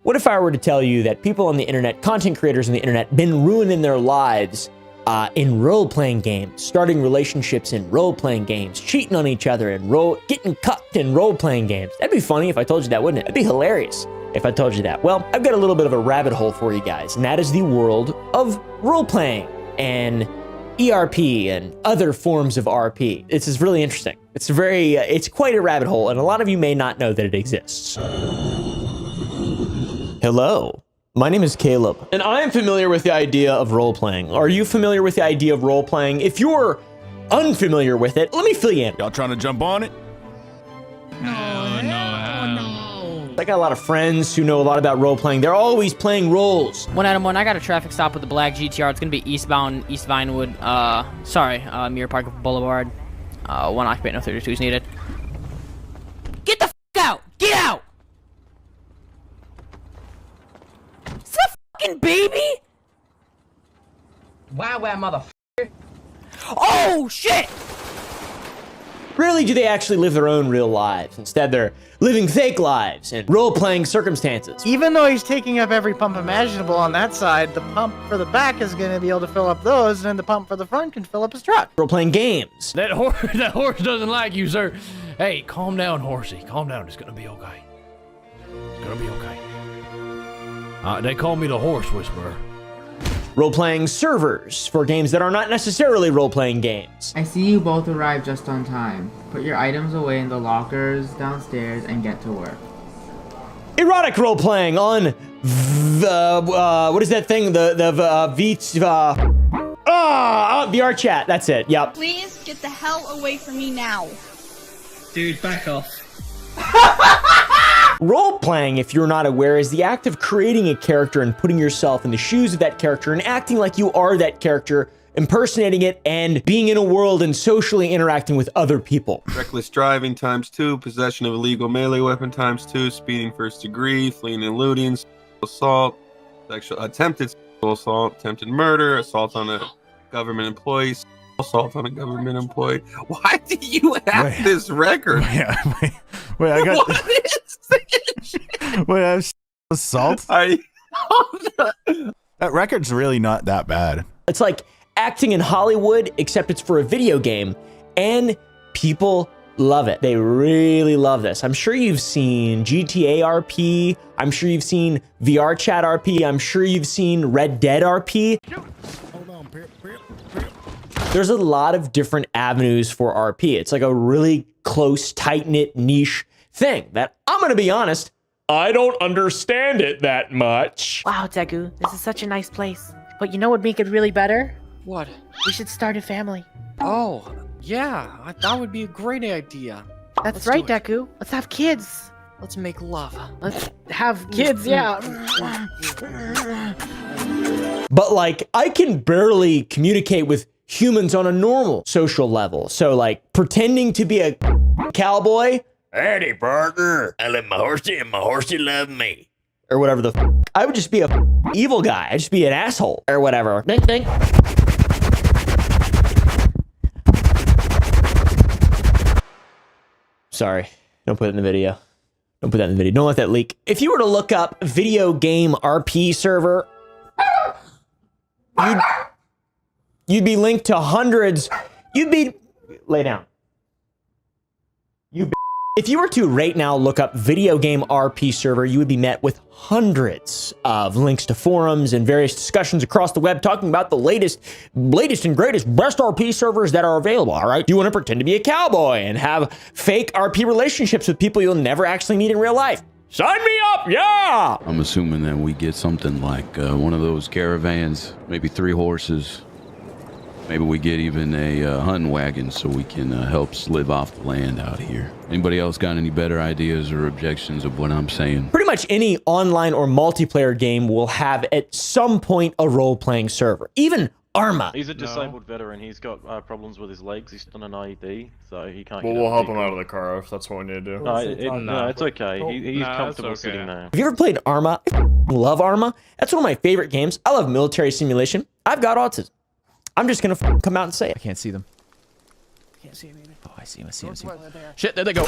What if I were to tell you that people on the internet, content creators on the internet, been ruining their lives in role-playing games, starting relationships in role-playing games, cheating on each other and getting cucked in role-playing games? That'd be funny if I told you that, wouldn't it? That'd be hilarious if I told you that. Well, I've got a little bit of a rabbit hole for you guys, and that is the world of role-playing and ERP and other forms of RP. This is really interesting. It's quite a rabbit hole, and a lot of you may not know that it exists. Hello, my name is Caleb, and I am familiar with the idea of role-playing. Are you familiar with the idea of role-playing? If you're unfamiliar with it, let me fill you in. Y'all trying to jump on it? No. I got a lot of friends who know a lot about role-playing. They're always playing roles. 1 I got a traffic stop with the black GTR. It's gonna be eastbound East Vinewood. Mirror Park Boulevard. 1 occupant, no 32s needed. Get the f out! Get out! Is that a fucking baby? Wow, motherfucker. Oh shit! Rarely do they actually live their own real lives. Instead, they're living fake lives in role-playing circumstances. Even though he's taking up every pump imaginable on that side, the pump for the back is going to be able to fill up those, and then the pump for the front can fill up his truck. Role-playing games. That horse doesn't like you, sir. Hey, calm down, horsey. Calm down. It's gonna be okay. It's gonna be okay. They call me the horse whisperer. Role-playing servers for games that are not necessarily role-playing games. I see you both arrived just on time. Put your items away in the lockers downstairs and get to work. Erotic role-playing on what is that thing? VR chat. That's it. Yep. Please get the hell away from me now. Dude, back off. Role-playing, if you're not aware, is the act of creating a character and putting yourself in the shoes of that character and acting like you are that character, impersonating it, and being in a world and socially interacting with other people. Reckless driving ×2, possession of illegal melee weapon ×2, speeding first degree, fleeing and looting, assault, attempted sexual assault, attempted murder, assault on a government employee, assault on a government employee. Why do you have this record? Wait, I got. What is this? Wait, I have assault? That record's really not that bad. It's like acting in Hollywood, except it's for a video game, and people love it. They really love this. I'm sure you've seen GTA RP. I'm sure you've seen VR Chat RP. I'm sure you've seen Red Dead RP. Hold on, There's a lot of different avenues for RP. It's like a really close, tight-knit, niche thing that, I'm gonna be honest, I don't understand it that much. Wow, Deku, this is such a nice place. But you know what would make it really better? What? We should start a family. Oh, yeah, that would be a great idea. That's right, Deku. Let's have kids. Let's make love. Let's have kids, yeah. But like, I can barely communicate with humans on a normal social level. So like, pretending to be a cowboy, howdy partner, I love my horsey and my horsey love me, or whatever the I would just be a evil guy. I'd just be an asshole or whatever. Ding, ding. Sorry, don't put it in the video. Don't put that in the video. Don't let that leak. If you were to look up video game RP server, you'd be linked to hundreds. Lay down. If you were to right now look up video game RP server, you would be met with hundreds of links to forums and various discussions across the web talking about the latest and greatest best RP servers that are available, all right? You want to pretend to be a cowboy and have fake RP relationships with people you'll never actually meet in real life. Sign me up, yeah! I'm assuming that we get something like one of those caravans, maybe 3 horses. Maybe we get even a hunting wagon so we can help live off the land out here. Anybody else got any better ideas or objections of what I'm saying? Pretty much any online or multiplayer game will have at some point a role-playing server. Even Arma. He's a disabled veteran. He's got problems with his legs. He's on an IED, so he can't. Well, we'll help him out of the car if that's what we need to do. No, it's okay. He's comfortable sitting there. Have you ever played Arma? I love Arma. That's one of my favorite games. I love military simulation. I've got autism. I'm just gonna come out and say it. I can't see them. Can't see him either. Oh, I see him. I see him. I see him. Shit, there they go.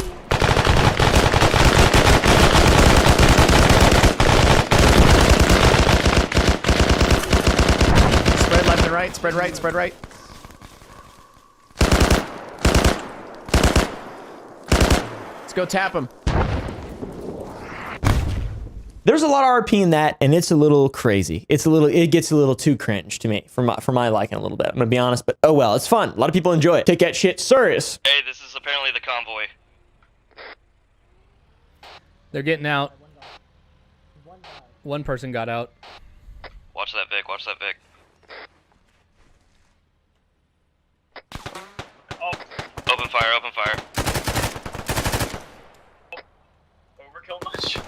spread right, spread right. Let's go tap him. There's a lot of RP in that, and it's a little crazy. It gets a little too cringe to me, for my liking a little bit. I'm gonna be honest, but oh well, it's fun. A lot of people enjoy it. Take that shit serious. Hey, this is apparently the convoy. They're getting out. One person got out. Watch that Vic, watch that Vic. Oh. Open fire, open fire. Overkill much?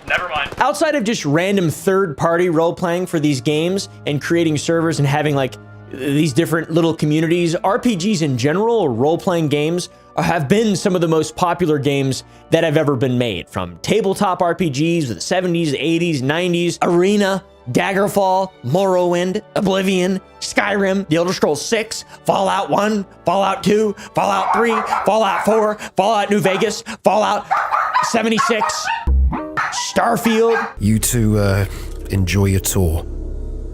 Never mind. Outside of just random third-party role-playing for these games and creating servers and having like these different little communities, RPGs in general, or role-playing games, have been some of the most popular games that have ever been made. From tabletop RPGs of the 70s, 80s, 90s, Arena, Daggerfall, Morrowind, Oblivion, Skyrim, The Elder Scrolls 6, Fallout 1, Fallout 2, Fallout 3, Fallout 4, Fallout New Vegas, Fallout 76, Starfield. You two, enjoy your tour.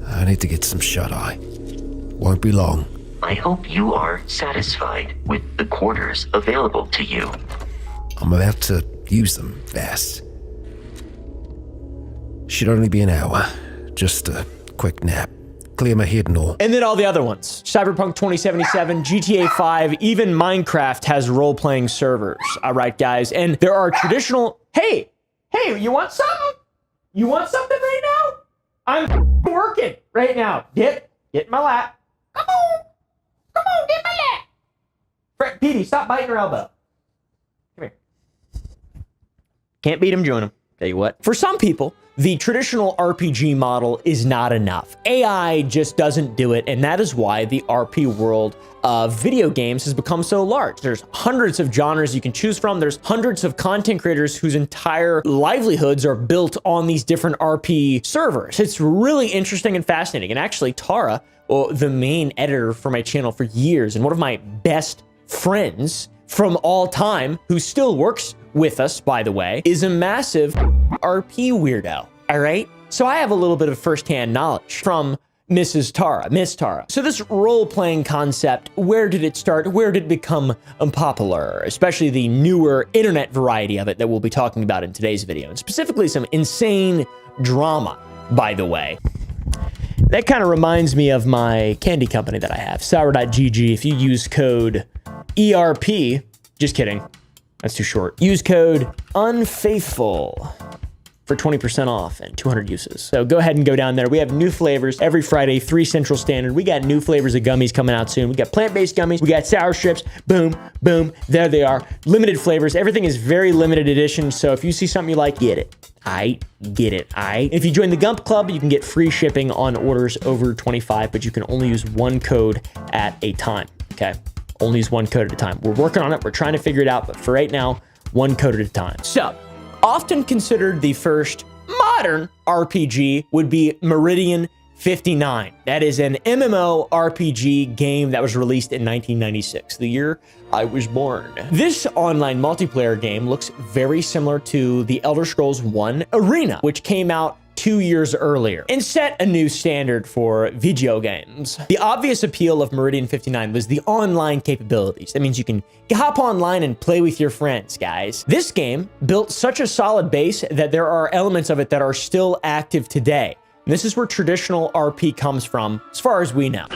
I need to get some shut-eye. Won't be long. I hope you are satisfied with the quarters available to you. I'm about to use them fast. Should only be an hour. Just a quick nap. Clear my head and all. And then all the other ones. Cyberpunk 2077, GTA 5, even Minecraft has role-playing servers. All right, guys. And there are traditional... Hey, you want something? You want something right now? I'm working right now. Get in my lap. Come on, get in my lap. Petey, stop biting your elbow. Come here. Can't beat him, join him. Tell you what. For some people, the traditional RPG model is not enough. AI just doesn't do it, and that is why the RP world of video games has become so large. There's hundreds of genres you can choose from. There's hundreds of content creators whose entire livelihoods are built on these different RP servers. It's really interesting and fascinating. And actually, Tara, the main editor for my channel for years, and one of my best friends from all time, who still works with us, by the way, is a massive RP weirdo, all right? So I have a little bit of firsthand knowledge from Miss Tara. So this role-playing concept, where did it start? Where did it become popular? Especially the newer internet variety of it that we'll be talking about in today's video, and specifically some insane drama, by the way. That kind of reminds me of my candy company that I have, sour.gg. If you use code ERP, just kidding, that's too short. Use code UNFAITHFUL for 20% off and 200 uses. So go ahead and go down there. We have new flavors every Friday, 3 Central Standard. We got new flavors of gummies coming out soon. We got plant-based gummies. We got sour strips. Boom, boom. There they are. Limited flavors. Everything is very limited edition. So if you see something you like, get it. Get it. If you join the Gump Club, you can get free shipping on orders over 25, but you can only use one code at a time, okay? Only use one code at a time. We're working on it. We're trying to figure it out, but for right now, one code at a time. So, often considered the first modern RPG would be Meridian 59. That is an MMO RPG game that was released in 1996, the year I was born. This online multiplayer game looks very similar to the Elder Scrolls 1 Arena, which came out 2 years earlier and set a new standard for video games. The obvious appeal of Meridian 59 was the online capabilities. That means you can hop online and play with your friends, guys. This game built such a solid base that there are elements of it that are still active today. And this is where traditional RP comes from, as far as we know.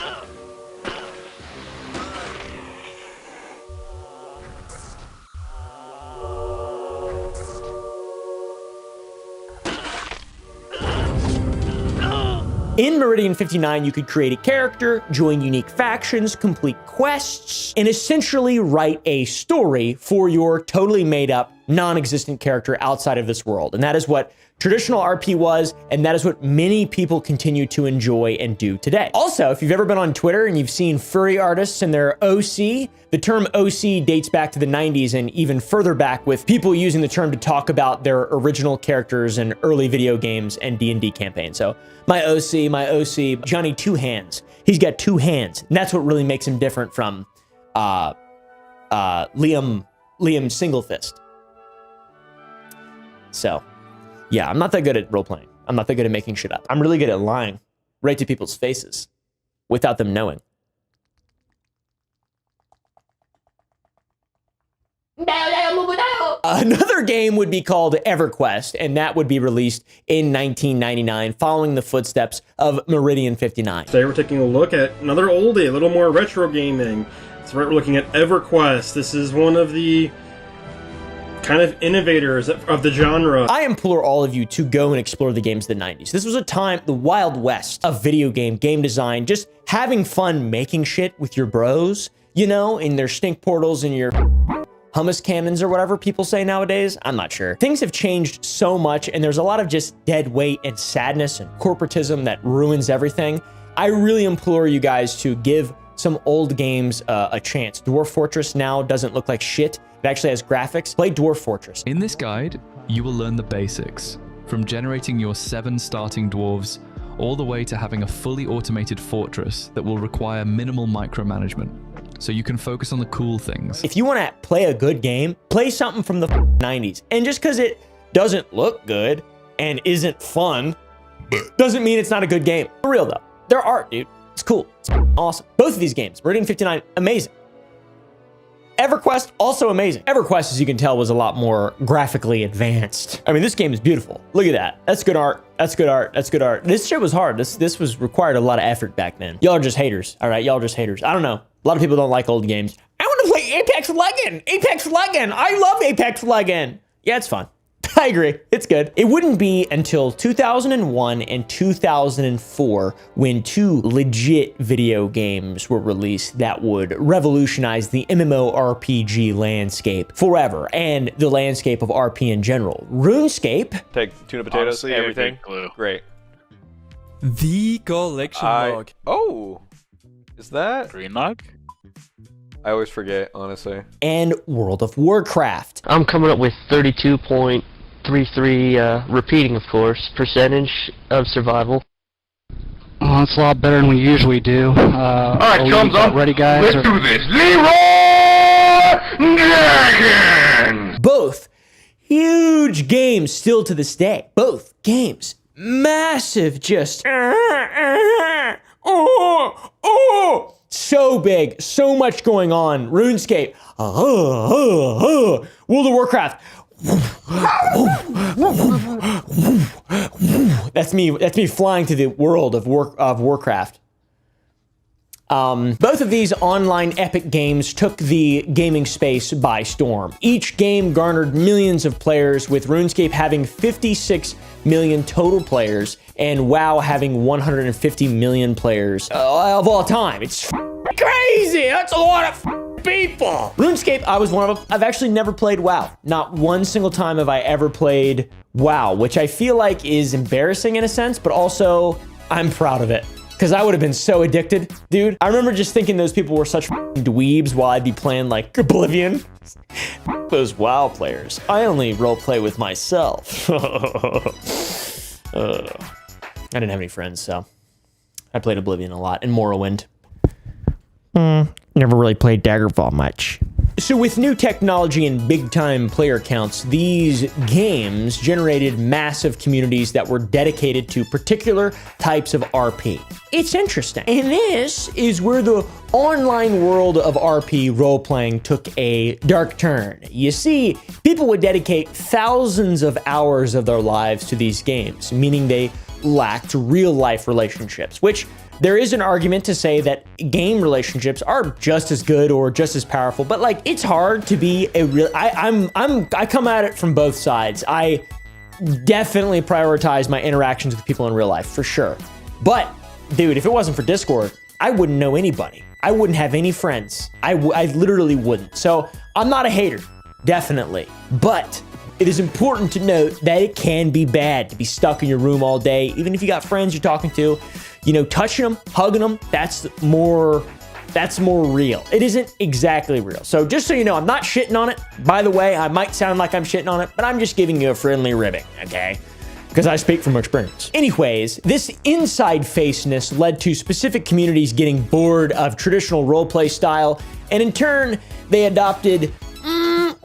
In Meridian 59, you could create a character, join unique factions, complete quests, and essentially write a story for your totally made-up, non-existent character outside of this world. And that is what traditional RP was, and that is what many people continue to enjoy and do today. Also, if you've ever been on Twitter and you've seen furry artists and their OC, the term OC dates back to the 90s and even further back, with people using the term to talk about their original characters in early video games and D&D campaigns. So my OC, Johnny Two Hands. He's got 2 hands, and that's what really makes him different from Liam Single Fist. So, yeah, I'm not that good at role-playing. I'm not that good at making shit up. I'm really good at lying right to people's faces. without them knowing. Another game would be called EverQuest, and that would be released in 1999, following the footsteps of Meridian 59. Today we're taking a look at another oldie, a little more retro gaming. So we're looking at EverQuest. This is one of the kind of innovators of the genre. I implore all of you to go and explore the games of the 90s. This was a time, the Wild West of video game design, just having fun making shit with your bros, you know, in their stink portals and your hummus cannons or whatever people say nowadays. I'm not sure. Things have changed so much, and there's a lot of just dead weight and sadness and corporatism that ruins everything. I really implore you guys to give some old games a chance. Dwarf Fortress now doesn't look like shit. It actually has graphics. Play Dwarf Fortress. In this guide, you will learn the basics, from generating your 7 starting dwarves all the way to having a fully automated fortress that will require minimal micromanagement, so you can focus on the cool things. If you want to play a good game, play something from the 90s. And just because it doesn't look good and isn't fun, doesn't mean it's not a good game. For real though, they're art, dude. It's cool. It's awesome. Both of these games, Meridian 59, amazing. EverQuest, also amazing. EverQuest, as you can tell, was a lot more graphically advanced. I mean, this game is beautiful. Look at that. That's good art. That's good art. That's good art. This shit was hard. This was required a lot of effort back then. Y'all are just haters. All right, y'all are just haters. I don't know. A lot of people don't like old games. I want to play Apex Legends. Apex Legends. I love Apex Legends. Yeah, it's fun. I agree. It's good. It wouldn't be until 2001 and 2004 when 2 legit video games were released that would revolutionize the MMORPG landscape forever and the landscape of RP in general. RuneScape. Take tuna potatoes, Honestly, everything. glue. Great. The collection log. Oh, is that green log? I always forget, honestly. And World of Warcraft. I'm coming up with 32.33, repeating of course, percentage of survival. Well, that's a lot better than we usually do. Alright, thumbs up. Ready, guys? Let's do this. Leroy Jenkins! Both huge games still to this day. Both games. Massive, just so big, so much going on. RuneScape, World of Warcraft. That's me flying to the world of Warcraft. Both of these online epic games took the gaming space by storm. Each game garnered millions of players, with RuneScape having 56 million total players and WoW having 150 million players of all time. It's crazy. That's a lot of people. RuneScape, I was one of them. I've actually never played WoW. Not one single time have I ever played WoW, which I feel like is embarrassing in a sense, but also I'm proud of it. Because I would have been so addicted, dude. I remember just thinking those people were such dweebs while I'd be playing like Oblivion. Those WoW players. I only roleplay with myself. I didn't have any friends, so I played Oblivion a lot and Morrowind. Never really played Daggerfall much. So with new technology and big-time player counts, these games generated massive communities that were dedicated to particular types of RP. It's interesting. And this is where the online world of RP role-playing took a dark turn. You see, people would dedicate thousands of hours of their lives to these games, meaning they lacked real-life relationships, which there is an argument to say that game relationships are just as good or just as powerful, but like it's hard to be a real. I come at it from both sides. I definitely prioritize my interactions with people in real life for sure. But dude, if it wasn't for Discord, I wouldn't know anybody. I wouldn't have any friends. I literally wouldn't. So I'm not a hater, definitely, but it is important to note that it can be bad to be stuck in your room all day, even if you got friends you're talking to. You know, touching them, hugging them, that's more real. It isn't exactly real. So just so you know, I'm not shitting on it. By the way, I might sound like I'm shitting on it, but I'm just giving you a friendly ribbing, okay? Because I speak from experience. Anyways, this inside faceness led to specific communities getting bored of traditional roleplay style, and in turn, they adopted,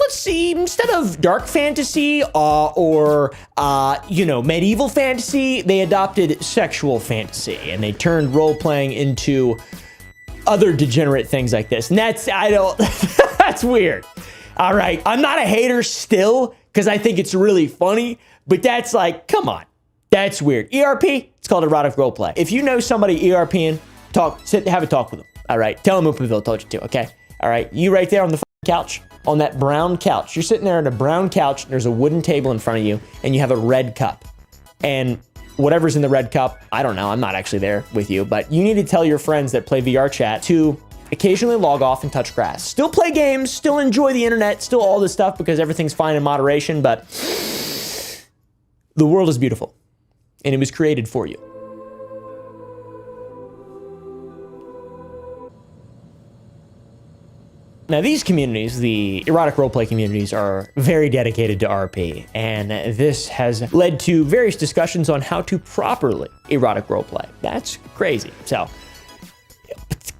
let's see, instead of dark fantasy or medieval fantasy, they adopted sexual fantasy, and they turned role-playing into other degenerate things like this. And that's weird. All right, I'm not a hater still, because I think it's really funny, but that's like, come on. That's weird. ERP, it's called erotic roleplay. If you know somebody ERPing, have a talk with them. All right, tell them Oompaville told you to, okay? All right, you right there on the couch, on that brown couch. You're sitting there on a brown couch, and there's a wooden table in front of you, and you have a red cup. And whatever's in the red cup, I don't know, I'm not actually there with you, but you need to tell your friends that play VR chat to occasionally log off and touch grass. Still play games, still enjoy the internet, still all this stuff because everything's fine in moderation, but the world is beautiful, and it was created for you. Now, these communities, the erotic roleplay communities, are very dedicated to RP, and this has led to various discussions on how to properly erotic roleplay. That's crazy. So,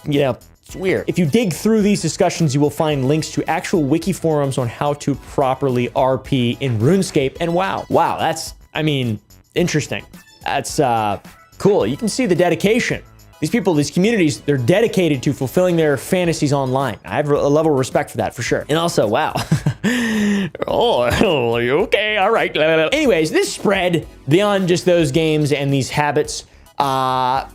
it's weird. If you dig through these discussions, you will find links to actual wiki forums on how to properly RP in RuneScape and WoW. Wow, that's, interesting. That's cool. You can see the dedication. These people, these communities, they're dedicated to fulfilling their fantasies online. I have a level of respect for that, for sure. And also, wow. Okay, all right. Anyways, this spread beyond just those games and these habits. They're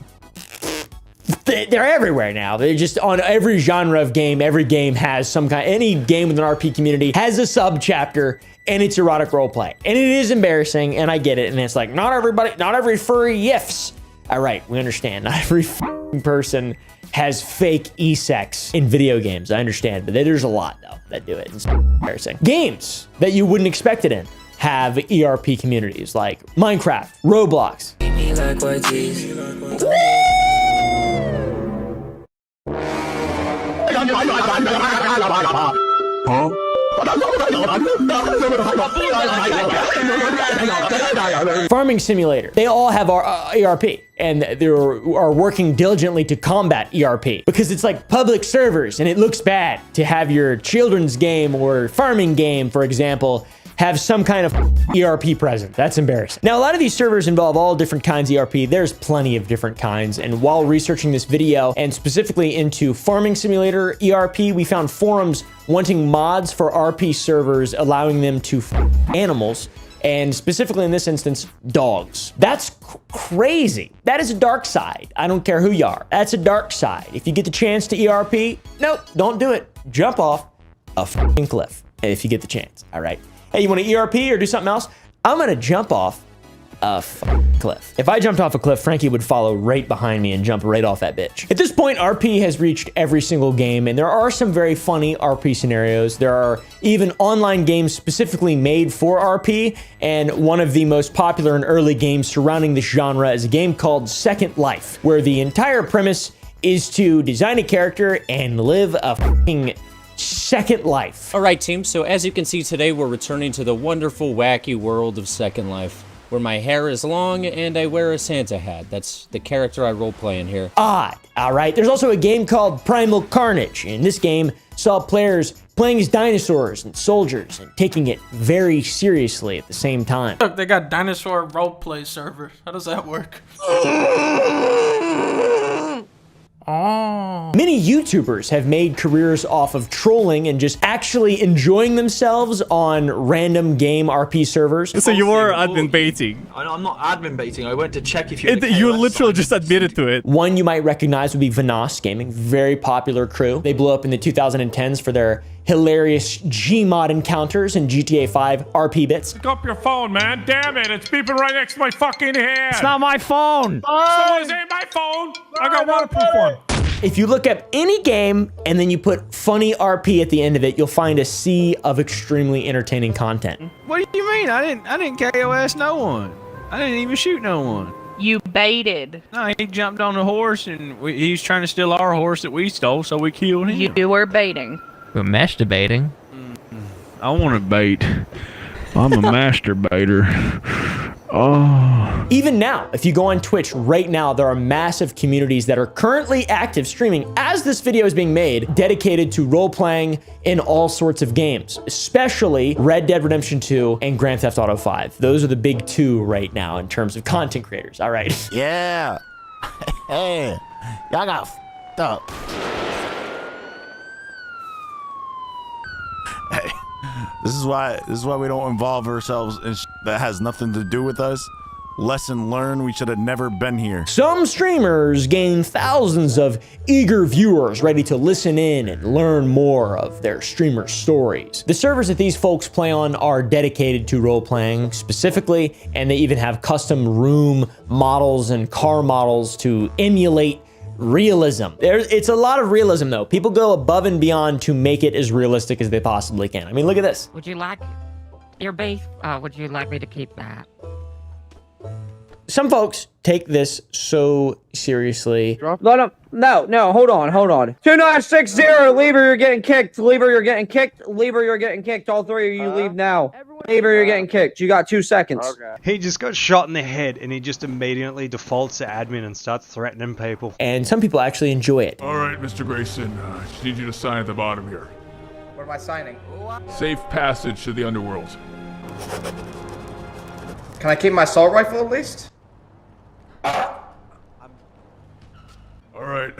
everywhere now. They're just on every genre of game. Every game has some kind, any game with an RP community has a sub-chapter, and it's erotic roleplay. And it is embarrassing, and I get it. And it's like, not every furry yiffs. All right, we understand. Not every person has fake e-sex in video games. I understand, but there's a lot, though, that do it. It's embarrassing. Games that you wouldn't expect it in have ERP communities, like Minecraft, Roblox. Farming Simulator. They all have ERP, and they are working diligently to combat ERP because it's like public servers, and it looks bad to have your children's game or farming game, for example, have some kind of ERP present. That's embarrassing. Now, a lot of these servers involve all different kinds of ERP. There's plenty of different kinds. And while researching this video and specifically into Farming Simulator ERP, we found forums wanting mods for RP servers, allowing them to animals, and specifically in this instance, dogs. That's crazy. That is a dark side. I don't care who you are. That's a dark side. If you get the chance to ERP, nope, don't do it. Jump off a cliff if you get the chance, all right? Hey, you want to ERP or do something else? I'm going to jump off a cliff. If I jumped off a cliff, Frankie would follow right behind me and jump right off that bitch. At this point, RP has reached every single game, and there are some very funny RP scenarios. There are even online games specifically made for RP, and one of the most popular and early games surrounding this genre is a game called Second Life, where the entire premise is to design a character and live a fucking Second Life. All right, team. So as you can see today, we're returning to the wonderful, wacky world of Second Life, where my hair is long and I wear a Santa hat. That's the character I roleplay in here. Odd. All right. There's also a game called Primal Carnage. In this game, saw players playing as dinosaurs and soldiers and taking it very seriously at the same time. Look, they got dinosaur roleplay servers. How does that work? Oh. Many YouTubers have made careers off of trolling and just actually enjoying themselves on random game RP servers. So you were admin baiting? I'm not admin baiting. I went to check if you literally just admitted to it. One you might recognize would be Vanoss Gaming, very popular crew. They blew up in the 2010s for their hilarious Gmod encounters in GTA 5 RP bits. Pick up your phone, man. Damn it, it's beeping right next to my fucking head. It's not my phone. Someone say my phone. I got waterproof one. If you look up any game and then you put funny RP at the end of it, you'll find a sea of extremely entertaining content. What do you mean? I didn't KOS no one. I didn't even shoot no one. You baited. No, he jumped on the horse and he was trying to steal our horse that we stole, so we killed him. You were baiting. We're masturbating. I want to bait. I'm a masturbator. Oh. Even now, if you go on Twitch right now, there are massive communities that are currently active streaming as this video is being made, dedicated to role-playing in all sorts of games, especially Red Dead Redemption 2 and Grand Theft Auto 5. Those are the big two right now in terms of content creators. All right. Yeah. Hey, y'all got f***ed up. Hey, this is why we don't involve ourselves in that has nothing to do with us. Lesson learned, we should have never been here. Some streamers gain thousands of eager viewers ready to listen in and learn more of their streamer stories. The servers that these folks play on are dedicated to role-playing specifically, and they even have custom room models and car models to emulate realism. It's a lot of realism though. People go above and beyond to make it as realistic as they possibly can. I mean, look at this. Would you like your beef? Would you like me to keep that? Some folks take this so seriously. No, hold on. 2960, Lever, you're getting kicked. Lever, you're getting kicked. Lever, you're getting kicked. All three of you leave now. Lever, you're getting kicked. You got 2 seconds. Okay. He just got shot in the head and he just immediately defaults to admin and starts threatening people. And some people actually enjoy it. All right, Mr. Grayson, I just need you to sign at the bottom here. What am I signing? Safe passage to the underworld. Can I keep my assault rifle at least? All right.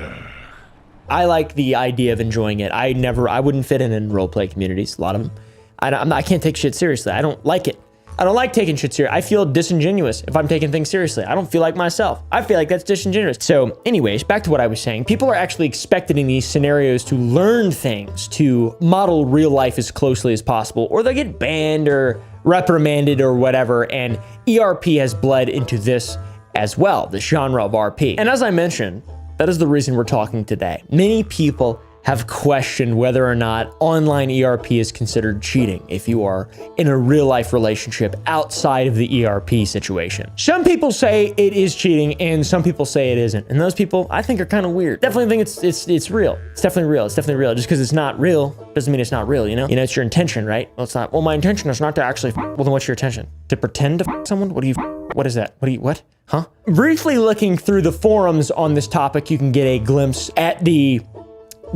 I like the idea of enjoying it. I wouldn't fit in roleplay communities, a lot of them. I can't take shit seriously. I don't like it. I don't like taking shit seriously. I feel disingenuous if I'm taking things seriously. I don't feel like myself. I feel like that's disingenuous. So anyways, back to what I was saying. People are actually expected in these scenarios to learn things, to model real life as closely as possible, or they'll get banned or reprimanded or whatever. And ERP has bled into this as well, the genre of RP. And as I mentioned, that is the reason we're talking today. Many people have questioned whether or not online ERP is considered cheating if you are in a real life relationship outside of the ERP situation. Some people say it is cheating and some people say it isn't. And those people I think are kind of weird. Definitely think it's real. It's definitely real. It's definitely real. Just because it's not real doesn't mean it's not real, you know? You know, it's your intention, right? Well, it's not. Well, my intention is not to actually well, then what's your intention? To pretend to someone? What is that? What? Huh? Briefly looking through the forums on this topic, you can get a glimpse at the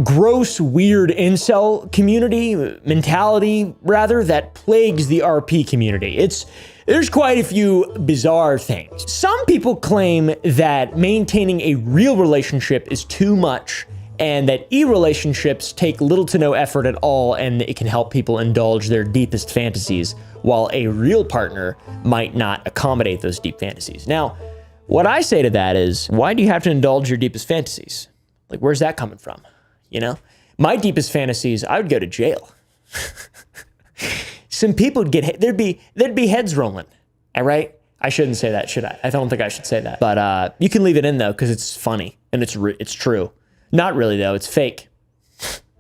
gross, weird incel community, mentality rather, that plagues the RP community. There's quite a few bizarre things. Some people claim that maintaining a real relationship is too much and that e-relationships take little to no effort at all and it can help people indulge their deepest fantasies, while a real partner might not accommodate those deep fantasies. Now, what I say to that is, why do you have to indulge your deepest fantasies? Like, where's that coming from? You know, my deepest fantasies, I would go to jail. Some people would get, there'd be heads rolling. All right. I shouldn't say that, should I? I don't think I should say that, but you can leave it in though, because it's funny and it's true. Not really though, it's fake.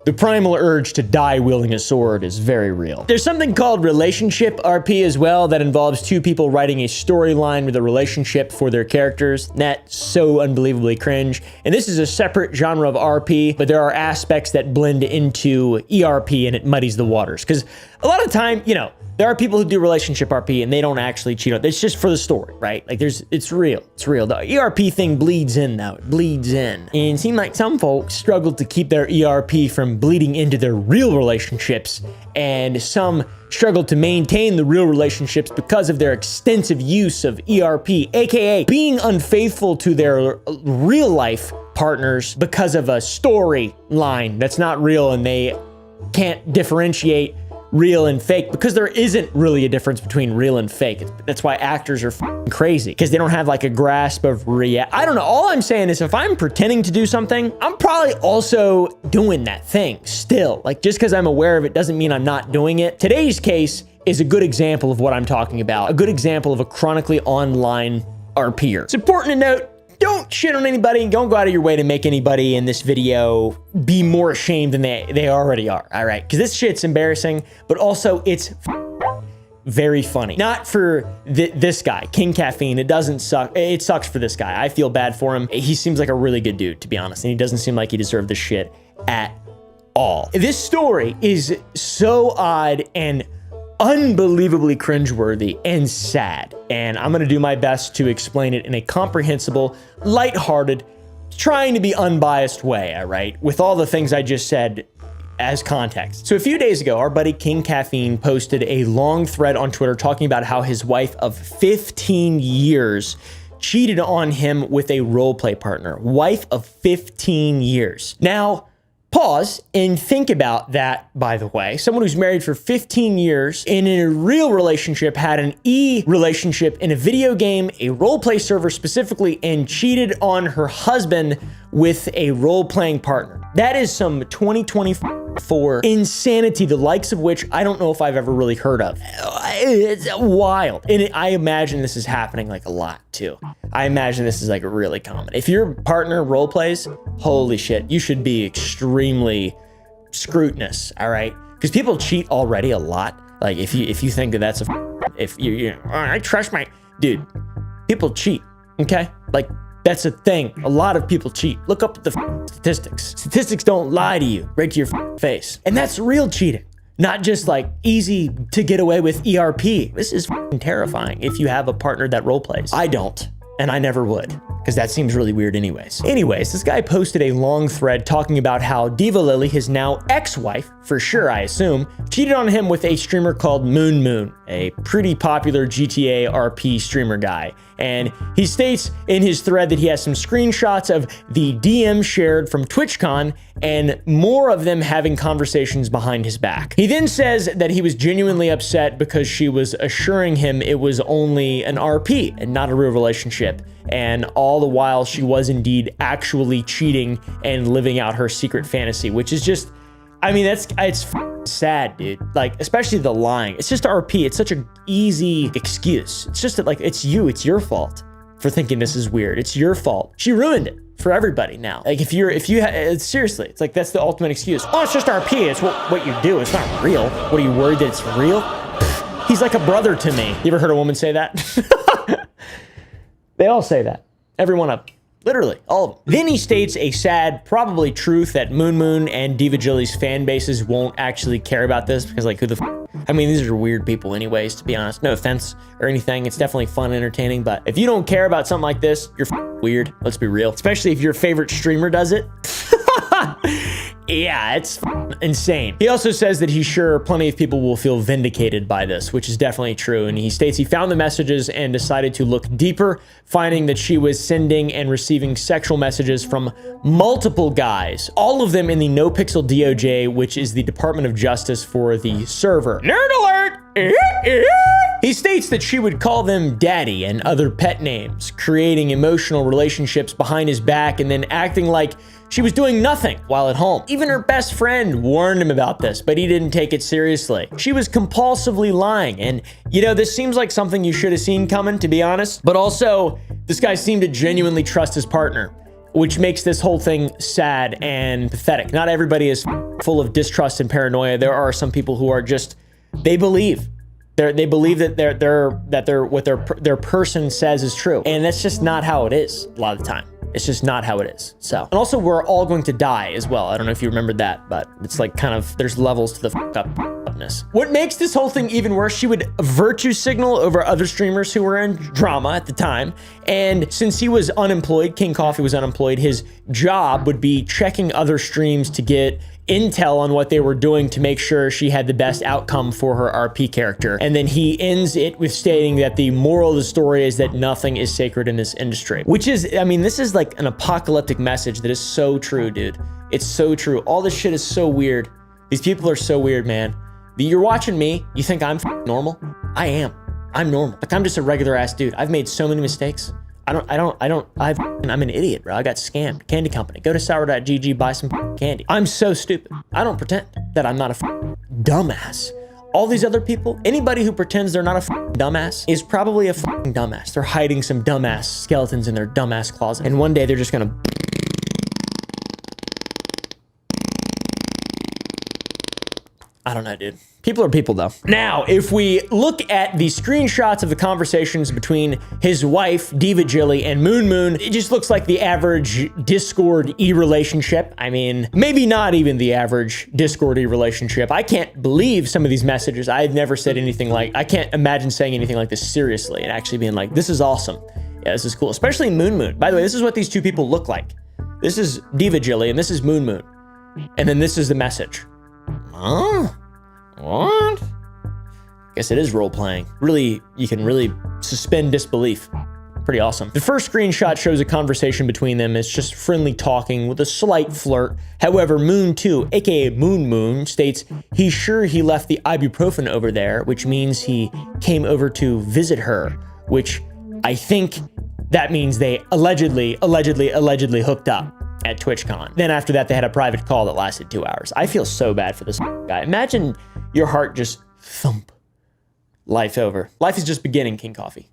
The primal urge to die wielding a sword is very real. There's something called relationship RP as well that involves two people writing a storyline with a relationship for their characters. That's so unbelievably cringe. And this is a separate genre of RP, but there are aspects that blend into ERP and it muddies the waters. Because a lot of time, you know, there are people who do relationship RP and they don't actually cheat on it. It's just for the story, right? Like it's real. It's real. The ERP thing bleeds in though. It bleeds in. And it seems like some folks struggle to keep their ERP from bleeding into their real relationships, and some struggle to maintain the real relationships because of their extensive use of ERP, aka being unfaithful to their real life partners because of a storyline that's not real, and they can't differentiate real and fake because there isn't really a difference between real and fake. That's why actors are crazy, because they don't have like a grasp of I don't know. All I'm saying is if I'm pretending to do something, I'm probably also doing that thing still. Like, just because I'm aware of it doesn't mean I'm not doing it. Today's case is a good example of what I'm talking about. A good example of a chronically online RPer. It's important to note, don't shit on anybody. Don't go out of your way to make anybody in this video be more ashamed than they already are. All right, because this shit's embarrassing, but also it's very funny. Not for this guy, King Caffeine. It doesn't suck. It sucks for this guy. I feel bad for him. He seems like a really good dude, to be honest, and he doesn't seem like he deserved this shit at all. This story is so odd and unbelievably cringeworthy and sad. And I'm gonna do my best to explain it in a comprehensible, lighthearted, trying to be unbiased way, all right? With all the things I just said as context. So a few days ago, our buddy King Caffeine posted a long thread on Twitter talking about how his wife of 15 years cheated on him with a roleplay partner. Wife of 15 years. Now, pause and think about that, by the way. Someone who's married for 15 years and in a real relationship had an relationship in a video game, a roleplay server specifically, and cheated on her husband with a role-playing partner. That is some 2024 insanity, the likes of which I don't know if I've ever really heard of. It's wild. And I imagine this is happening like a lot too. I imagine this is like really common. If your partner role plays, holy shit, you should be extremely scrutinous, all right? Because people cheat already a lot. Like if you think that that's I trust my, dude, people cheat, okay? Like that's a thing. A lot of people cheat. Look up the statistics. Statistics don't lie to you right to your face. And that's real cheating. Not just like easy to get away with ERP. This is terrifying if you have a partner that role plays. I don't, and I never would, because that seems really weird anyways. Anyways, this guy posted a long thread talking about how Diva Lily, his now ex-wife, for sure I assume, cheated on him with a streamer called Moon, a pretty popular GTA RP streamer guy. And he states in his thread that he has some screenshots of the DM shared from TwitchCon and more of them having conversations behind his back. He then says that he was genuinely upset because she was assuring him it was only an RP and not a real relationship. And all the while she was indeed actually cheating and living out her secret fantasy, which is just, I mean, it's sad, dude. Like, especially the lying. It's just RP. It's such an easy excuse. It's just that, like, it's your fault for thinking this is weird. It's your fault. She ruined it for everybody now. Like, seriously, it's like, that's the ultimate excuse. Oh, it's just RP. It's what you do. It's not real. What, are you worried that it's real? He's like a brother to me. You ever heard a woman say that? They all say that. Every one of them. Literally, all of them. Then he states a sad, probably truth that Moon and Diva Jilly's fan bases won't actually care about this because, like, who the I mean, these are weird people anyways, to be honest. No offense or anything. It's definitely fun and entertaining, but if you don't care about something like this, you're weird. Let's be real. Especially if your favorite streamer does it. Yeah, it's insane. He also says that he's sure plenty of people will feel vindicated by this, which is definitely true. And he states he found the messages and decided to look deeper, finding that she was sending and receiving sexual messages from multiple guys, all of them in the No Pixel DOJ, which is the Department of Justice for the server. Nerd alert! He states that she would call them daddy and other pet names, creating emotional relationships behind his back and then acting like she was doing nothing while at home. Even her best friend warned him about this, but he didn't take it seriously. She was compulsively lying, and you know, this seems like something you should have seen coming, to be honest, but also this guy seemed to genuinely trust his partner, which makes this whole thing sad and pathetic. Not everybody is full of distrust and paranoia. There are some people who are just, they believe that what their person says is true, and that's just not how it is a lot of the time. It's just not how it is. So, and also we're all going to die as well. I don't know if you remembered that, but it's like kind of, there's levels to the upness. What makes this whole thing even worse, she would virtue signal over other streamers who were in drama at the time. And since he was unemployed, King Coffee was unemployed, his job would be checking other streams to get intel on what they were doing to make sure she had the best outcome for her RP character. And then he ends it with stating that the moral of the story is that nothing is sacred in this industry, which is, I mean, this is like an apocalyptic message that is so true, dude. It's so true. All this shit is so weird. These people are so weird, man. You're watching me, you think I'm normal? I am. I'm normal. Like, I'm just a regular ass dude. I've made so many mistakes. I'm an idiot, bro. I got scammed. Candy company. Go to sour.gg, buy some candy. I'm so stupid. I don't pretend that I'm not a dumbass. All these other people, anybody who pretends they're not a dumbass is probably a dumbass. They're hiding some dumbass skeletons in their dumbass closet. And one day they're just gonna I don't know, dude. People are people, though. Now, if we look at the screenshots of the conversations between his wife, Diva Jilly, and Moon Moon, it just looks like the average Discord e-relationship. I mean, maybe not even the average Discord e-relationship. I can't believe some of these messages. I've never said anything like, I can't imagine saying anything like this seriously and actually being like, this is awesome. Yeah, this is cool. Especially Moon Moon. By the way, this is what these two people look like. This is Diva Jilly, and this is Moon Moon. And then this is the message. Huh? What? Guess it is role-playing. Really, you can really suspend disbelief. Pretty awesome. The first screenshot shows a conversation between them. It's just friendly talking with a slight flirt. However, Moon 2, aka Moon Moon, states he's sure he left the ibuprofen over there, which means he came over to visit her, which I think that means they allegedly hooked up at TwitchCon. Then after that, they had a private call that lasted 2 hours. I feel so bad for this guy. Imagine your heart just thump. Life over. Life is just beginning, King Coffee.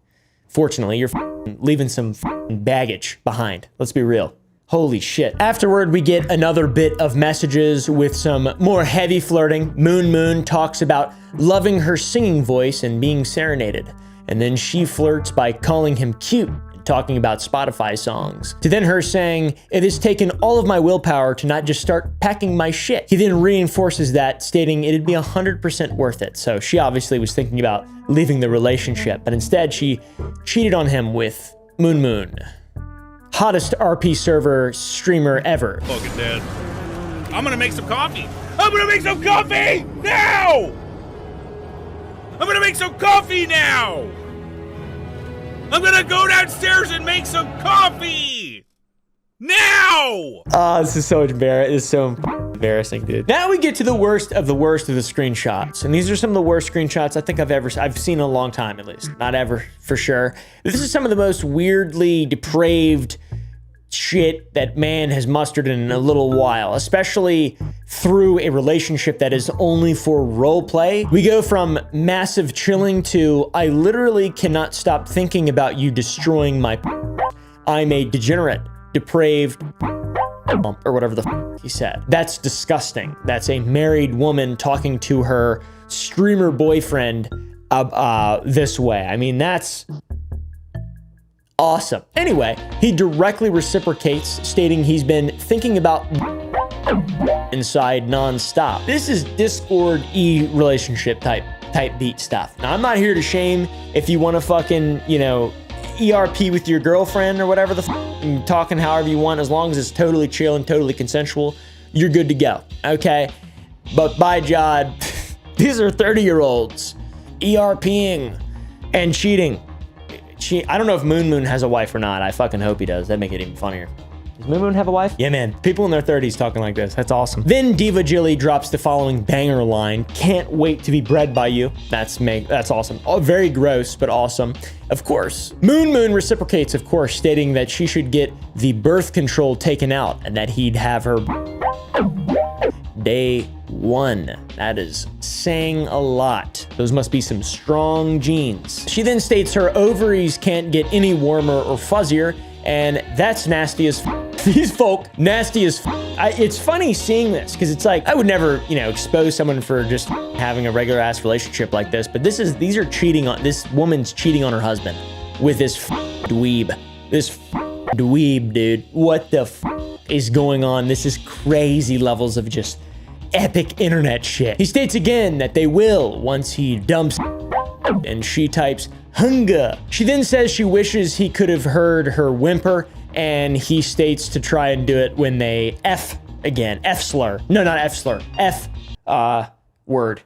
Fortunately, you're leaving some baggage behind. Let's be real. Holy shit. Afterward, we get another bit of messages with some more heavy flirting. Moon Moon talks about loving her singing voice and being serenaded. And then she flirts by calling him cute, talking about Spotify songs, to then her saying, it has taken all of my willpower to not just start packing my shit. He then reinforces that, stating it'd be 100% worth it. So she obviously was thinking about leaving the relationship, but instead she cheated on him with Moon Moon. Hottest RP server streamer ever. Fucking dead. I'm gonna make some coffee. I'm gonna make some coffee now! I'm gonna make some coffee now! I'm gonna go downstairs and make some coffee! Now! Oh, this is so embarrassing. This is so embarrassing, dude. Now we get to the worst of the screenshots. And these are some of the worst screenshots I think I've seen in a long time, at least. Not ever, for sure. This is some of the most weirdly depraved shit that man has mustered in a little while, especially through a relationship that is only for roleplay. We go from massive chilling to, I literally cannot stop thinking about you destroying my I'm a degenerate, depraved or whatever the he said. That's disgusting. That's a married woman talking to her streamer boyfriend this way. I mean, that's awesome. Anyway, he directly reciprocates, stating he's been thinking about inside non-stop. This is Discord relationship type beat stuff. Now, I'm not here to shame if you want to fucking, you know, ERP with your girlfriend or whatever the talking however you want, as long as it's totally chill and totally consensual, you're good to go, okay? But by God, these are 30-year-olds ERPing and cheating. I don't know if Moon Moon has a wife or not. I fucking hope he does. That'd make it even funnier. Does Moon Moon have a wife? Yeah, man. People in their 30s talking like this. That's awesome. Then Diva Jilly drops the following banger line. Can't wait to be bred by you. That's awesome. Oh, very gross, but awesome. Of course. Moon Moon reciprocates, of course, stating that she should get the birth control taken out and that he'd have her day one. That is saying a lot. Those must be some strong genes. She then states her ovaries can't get any warmer or fuzzier, and that's nasty as these folk, nasty as it's funny seeing this, because it's like, I would never, you know, expose someone for just having a regular ass relationship like this, but these are cheating on, this woman's cheating on her husband with this dweeb. This dweeb, dude. What the is going on? This is crazy levels of just epic internet shit. He states again that they will once he dumps, and she types hunger. She then says she wishes he could have heard her whimper, and he states to try and do it when they F again. F slur. No, not F slur. F word.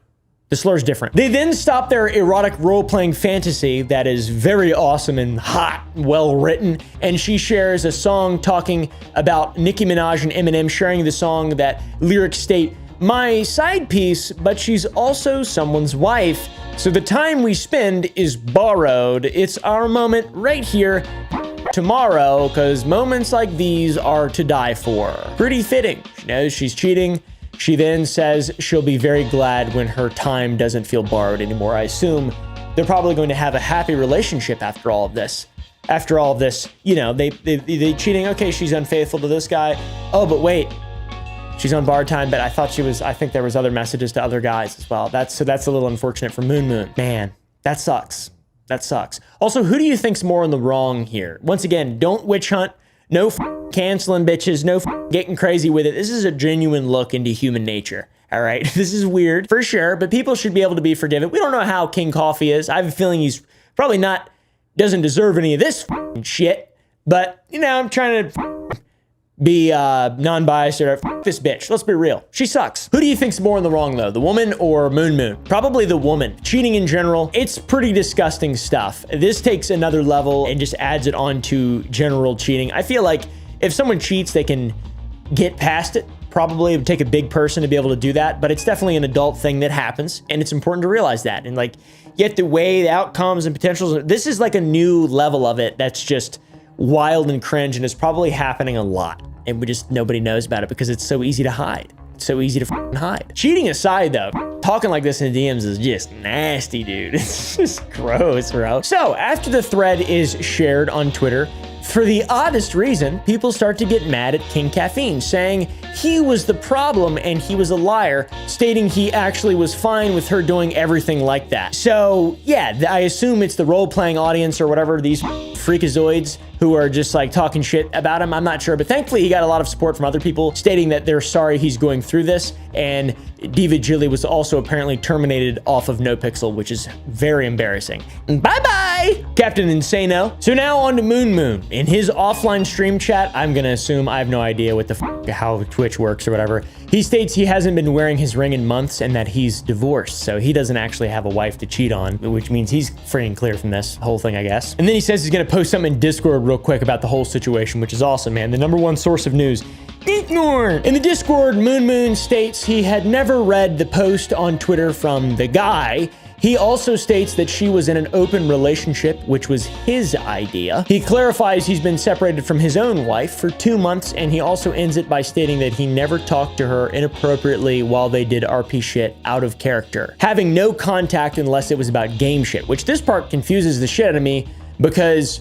The slur's different. They then stop their erotic role-playing fantasy that is very awesome and hot, well-written, and she shares a song talking about Nicki Minaj and Eminem sharing the song that lyrics state, my side piece, but she's also someone's wife, so the time we spend is borrowed. It's our moment right here, tomorrow, because moments like these are to die for. Pretty fitting. She knows she's cheating. She then says she'll be very glad when her time doesn't feel borrowed anymore. I assume they're probably going to have a happy relationship after all of this. After all of this, you know, they cheating. Okay, she's unfaithful to this guy. Oh, but wait. She's on bar time, but I think there was other messages to other guys as well. That's a little unfortunate for Moon Moon. Man, that sucks. That sucks. Also, who do you think's more in the wrong here? Once again, don't witch hunt. No canceling bitches. No getting crazy with it. This is a genuine look into human nature. All right, this is weird for sure, but people should be able to be forgiven. We don't know how King Coffee is. I have a feeling he's probably doesn't deserve any of this shit, but you know, I'm trying to be non-biased or this bitch. Let's be real. She sucks. Who do you think's more in the wrong though? The woman or Moon Moon? Probably the woman. Cheating in general, it's pretty disgusting stuff. This takes another level and just adds it on to general cheating. I feel like if someone cheats, they can get past it. Probably it would take a big person to be able to do that, but it's definitely an adult thing that happens, and it's important to realize that. And like, yet the way the outcomes and potentials, this is like a new level of it that's just wild and cringe, and is probably happening a lot, and nobody knows about it because it's so easy to hide. It's so easy to hide. Cheating aside though, talking like this in DMs is just nasty, dude. It's just gross, bro. So after the thread is shared on Twitter, for the oddest reason, people start to get mad at King Caffeine, saying he was the problem and he was a liar, stating he actually was fine with her doing everything like that. So yeah, I assume it's the role-playing audience or whatever, these freakazoids who are just like talking shit about him. I'm not sure, but thankfully he got a lot of support from other people stating that they're sorry he's going through this. And Diva Jilly was also apparently terminated off of NoPixel, which is very embarrassing. Bye-bye, Captain Insano. So now on to Moon Moon. In his offline stream chat, I'm gonna assume, I have no idea what how Twitch works or whatever. He states he hasn't been wearing his ring in months and that he's divorced. So he doesn't actually have a wife to cheat on, which means he's free and clear from this whole thing, I guess. And then he says he's gonna post something in Discord real quick about the whole situation, which is awesome, man. The #1 source of news. Ignore. In the Discord, Moon Moon states he had never read the post on Twitter from the guy. He also states that she was in an open relationship, which was his idea. He clarifies he's been separated from his own wife for 2 months, and he also ends it by stating that he never talked to her inappropriately while they did RP shit out of character, having no contact unless it was about game shit, which this part confuses the shit out of me because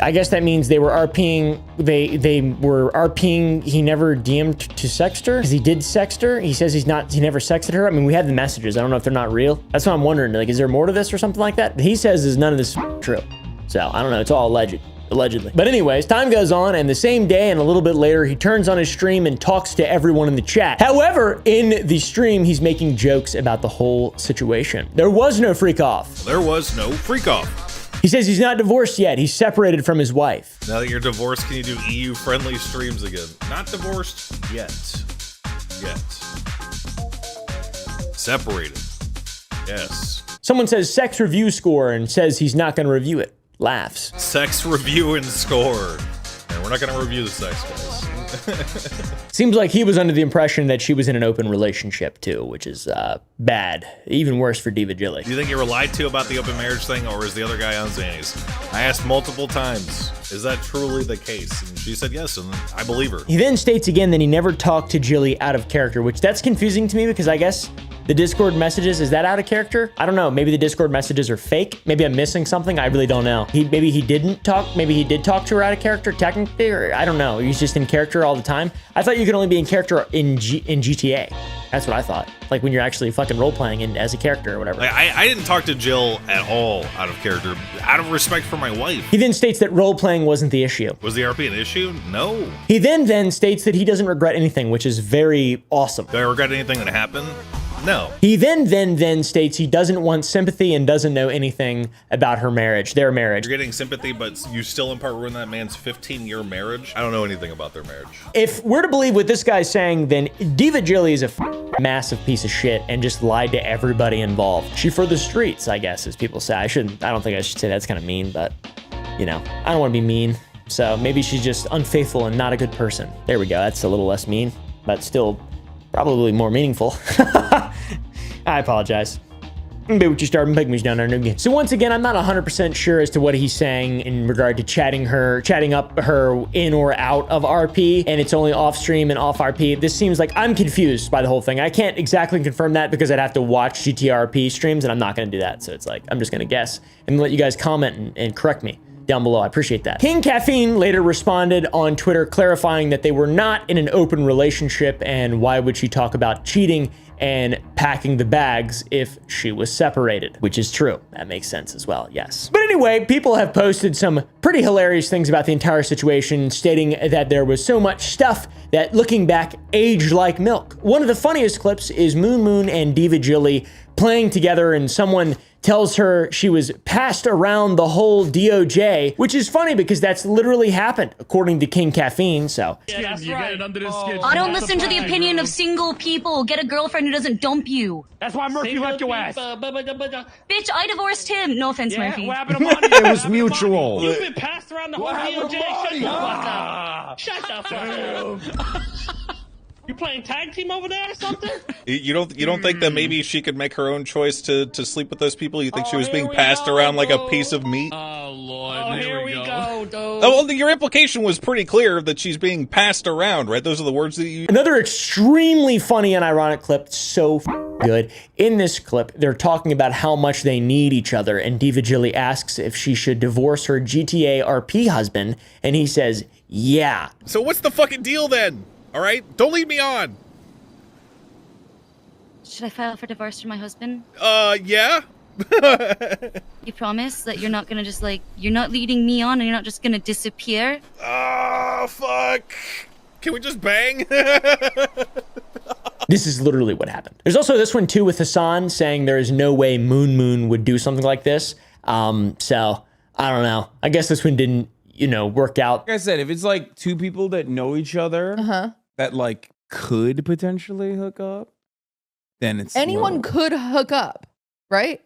I guess that means they were RPing, they were RPing, he never DM'd to sext her? Because he did sext her? He says he never sexted her? I mean, we have the messages. I don't know if they're not real. That's what I'm wondering. Like, is there more to this or something like that? He says is none of this true. So, I don't know. It's all allegedly. But anyways, time goes on, and the same day and a little bit later, he turns on his stream and talks to everyone in the chat. However, in the stream, he's making jokes about the whole situation. There was no freak off. There was no freak off. He says he's not divorced yet. He's separated from his wife. Now that you're divorced, can you do EU-friendly streams again? Not divorced yet. Separated. Yes. Someone says sex review score and says he's not going to review it. Laughs. Sex review and score. And we're not going to review the sex, guys. Seems like he was under the impression that she was in an open relationship too, which is bad. Even worse for Diva Jilly. Do you think you were lied to about the open marriage thing, or is the other guy on Xannies? I asked multiple times, is that truly the case? And she said yes, and I believe her. He then states again that he never talked to Jilly out of character, which that's confusing to me because I guess the Discord messages, is that out of character? I don't know. Maybe the Discord messages are fake. Maybe I'm missing something. I really don't know. Maybe he didn't talk. Maybe he did talk to her out of character technically, or I don't know. He's just in character all the time. I thought you could only be in character in GTA. That's what I thought. Like when you're actually fucking role-playing as a character or whatever. Like, I didn't talk to Jill at all out of character, out of respect for my wife. He then states that role-playing wasn't the issue. Was the RP an issue? No. He then states that he doesn't regret anything, which is very awesome. Do I regret anything that happened? No. He then states he doesn't want sympathy and doesn't know anything about their marriage. You're getting sympathy, but you still in part ruin that man's 15-year marriage? I don't know anything about their marriage. If we're to believe what this guy's saying, then Diva Jilly is a massive piece of shit and just lied to everybody involved. She for the streets, I guess, as people say. I don't think I should say that's kind of mean, but you know, I don't want to be mean. So maybe she's just unfaithful and not a good person. There we go. That's a little less mean, but still probably more meaningful. I apologize. Be what you starting pygmies down there again. So once again, I'm not 100% sure as to what he's saying in regard to chatting up her in or out of RP, and it's only off stream and off RP. This seems like I'm confused by the whole thing. I can't exactly confirm that because I'd have to watch GTRP streams, and I'm not going to do that. So it's like I'm just going to guess and let you guys comment and correct me. down below. I appreciate that. King Caffeine later responded on Twitter clarifying that they were not in an open relationship, and why would she talk about cheating and packing the bags if she was separated, which is true. That makes sense as well, yes. But anyway, people have posted some pretty hilarious things about the entire situation, stating that there was so much stuff that, looking back, aged like milk. One of the funniest clips is Moon Moon and Diva Jilly playing together, and someone tells her she was passed around the whole DOJ, which is funny because that's literally happened, according to King Caffeine, so. Yeah, that's right. I don't listen to the opinion of single people. Get a girlfriend who doesn't dump you. That's why Murphy left your ass. Bitch, I divorced him. No offense, Murphy. What happened to money? It was mutual. You've been passed around the whole DOJ. Shut the fuck up. You playing tag team over there or something? You don't think that maybe she could make her own choice to sleep with those people? You think she was being passed around like a piece of meat? Oh Lord, here we go, dude. Oh, well, your implication was pretty clear that she's being passed around, right? Those are the words that you... Another extremely funny and ironic clip, so good. In this clip, they're talking about how much they need each other, and Diva Jilly asks if she should divorce her GTA RP husband, and he says, yeah. So what's the fucking deal then? All right? Don't lead me on. Should I file for divorce from my husband? Yeah. You promise that you're not gonna just you're not leading me on and you're not just gonna disappear? Oh, fuck. Can we just bang? This is literally what happened. There's also this one too with Hassan saying there is no way Moon Moon would do something like this. So I don't know. I guess this one didn't, work out. Like I said, if it's like two people that know each other, that could potentially hook up, then it's anyone could hook up, right?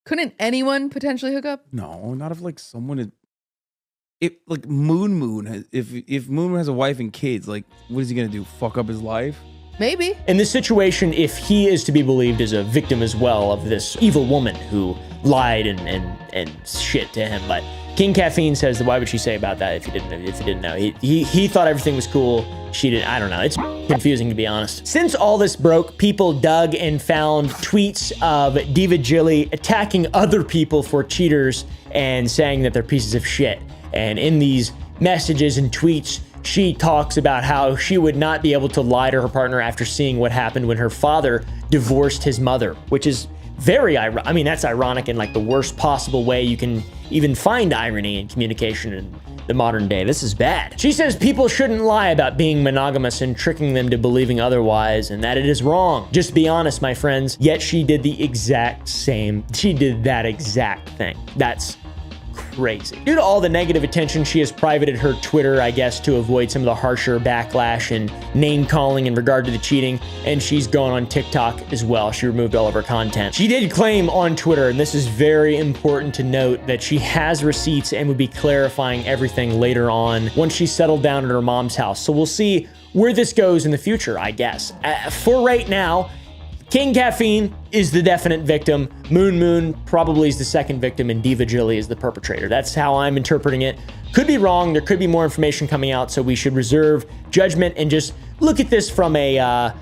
Couldn't anyone potentially hook up? No, not if someone is. If Moon Moon has, if Moon Moon has a wife and kids, what is he gonna do? Fuck up his life? Maybe. In this situation, if he is to be believed as a victim as well of this evil woman who lied and shit to him, but King Caffeine says that why would she say about that if he didn't know? He thought everything was cool. She didn't. I don't know. It's confusing, to be honest. Since all this broke, people dug and found tweets of Diva Jilly attacking other people for cheaters and saying that they're pieces of shit. And in these messages and tweets, she talks about how she would not be able to lie to her partner after seeing what happened when her father divorced his mother, which is very ironic. I mean, that's ironic in the worst possible way you can even find irony in communication in the modern day. This is bad. She says people shouldn't lie about being monogamous and tricking them to believing otherwise, and that it is wrong. Just be honest, my friends. Yet she did the exact same. She did that exact thing. That's crazy. Due to all the negative attention, she has privated her Twitter, I guess, to avoid some of the harsher backlash and name calling in regard to the cheating, and she's gone on TikTok as well. She removed all of her content. She did claim on Twitter, and this is very important to note, that she has receipts and would be clarifying everything later on once she settled down at her mom's house. So we'll see where this goes in the future, I guess. For right now, King Caffeine is the definite victim. Moon Moon probably is the second victim, and Diva Jilly is the perpetrator. That's how I'm interpreting it. Could be wrong. There could be more information coming out, so we should reserve judgment and just look at this from a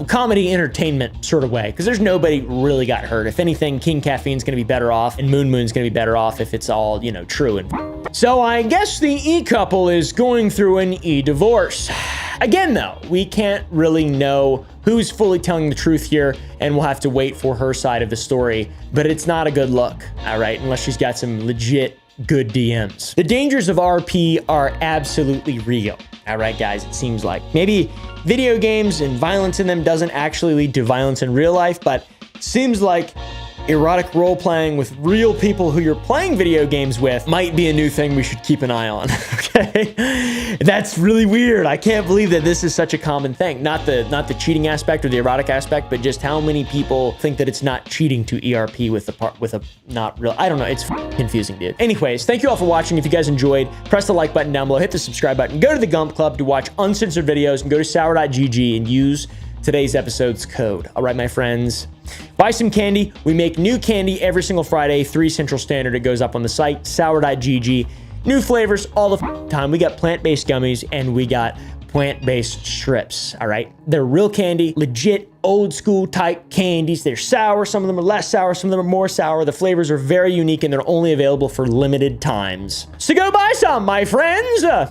comedy entertainment sort of way, because there's nobody really got hurt. If anything, King Caffeine's going to be better off, and Moon Moon's going to be better off if it's all, true. And so I guess the E-couple is going through an E-divorce. Again, though, we can't really know who's fully telling the truth here, and we'll have to wait for her side of the story, but it's not a good look, all right, unless she's got some legit good DMs. The dangers of RP are absolutely real, all right, guys, it seems like. Maybe video games and violence in them doesn't actually lead to violence in real life, but seems like erotic role-playing with real people who you're playing video games with might be a new thing we should keep an eye on, okay? That's really weird. I can't believe that this is such a common thing. Not the cheating aspect or the erotic aspect, but just how many people think that it's not cheating to ERP with a not real. I don't know. It's confusing, dude. Anyways, thank you all for watching. If you guys enjoyed, press the like button down below, hit the subscribe button, go to the Gump Club to watch uncensored videos, and go to sour.gg and use today's episode's code. All right, my friends, buy some candy. We make new candy every single Friday, 3 Central Standard. It goes up on the site, sour.gg. New flavors all the time. We got plant-based gummies, and we got plant-based strips, all right? They're real candy, legit old school type candies. They're sour, some of them are less sour, some of them are more sour. The flavors are very unique and they're only available for limited times. So go buy some, my friends!